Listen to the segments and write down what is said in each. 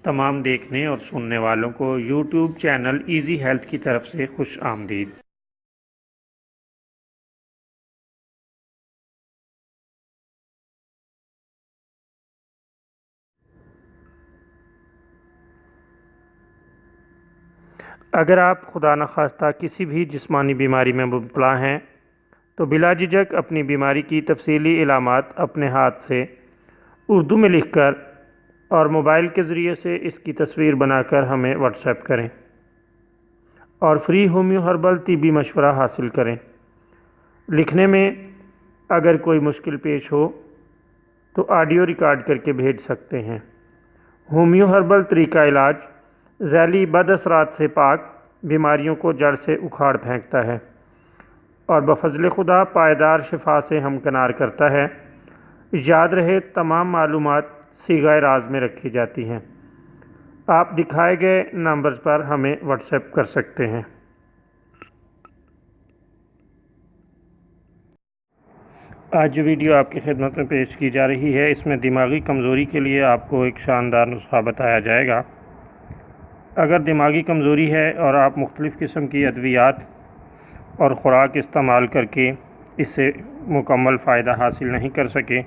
تمام دیکھنے اور سننے والوں کو یوٹیوب چینل ایزی ہیلتھ کی طرف سے خوش آمدید۔ اگر آپ خدا نخواستہ کسی بھی جسمانی بیماری میں مبتلا ہیں تو بلا جھجک اپنی بیماری کی تفصیلی علامات اپنے ہاتھ سے اردو میں لکھ کر اور موبائل کے ذریعے سے اس کی تصویر بنا کر ہمیں واٹس ایپ کریں اور فری ہومیو ہربل طبی مشورہ حاصل کریں۔ لکھنے میں اگر کوئی مشکل پیش ہو تو آڈیو ریکارڈ کر کے بھیج سکتے ہیں۔ ہومیو ہربل طریقہ علاج ذیلی بد اثرات سے پاک بیماریوں کو جڑ سے اکھاڑ پھینکتا ہے اور بفضل خدا پائیدار شفا سے ہمکنار کرتا ہے۔ یاد رہے تمام معلومات صیغہ راز میں رکھی جاتی ہیں۔ آپ دکھائے گئے نمبرز پر ہمیں واٹس ایپ کر سکتے ہیں۔ آج جو ویڈیو آپ کی خدمت میں پیش کی جا رہی ہے اس میں دماغی کمزوری کے لیے آپ کو ایک شاندار نسخہ بتایا جائے گا۔ اگر دماغی کمزوری ہے اور آپ مختلف قسم کی ادویات اور خوراک استعمال کر کے اس سے مکمل فائدہ حاصل نہیں کر سکے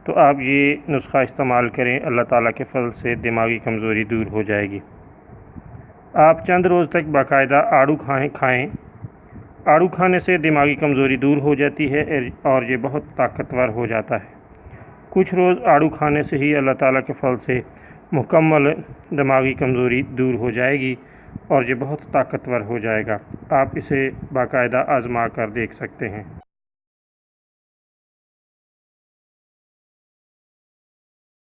تو آپ یہ نسخہ استعمال کریں، اللہ تعالیٰ کے فضل سے دماغی کمزوری دور ہو جائے گی۔ آپ چند روز تک باقاعدہ آڑو کھائیں۔ آڑو کھانے سے دماغی کمزوری دور ہو جاتی ہے اور یہ بہت طاقتور ہو جاتا ہے۔ کچھ روز آڑو کھانے سے ہی اللہ تعالیٰ کے فضل سے مکمل دماغی کمزوری دور ہو جائے گی اور یہ بہت طاقتور ہو جائے گا۔ آپ اسے باقاعدہ آزما کر دیکھ سکتے ہیں۔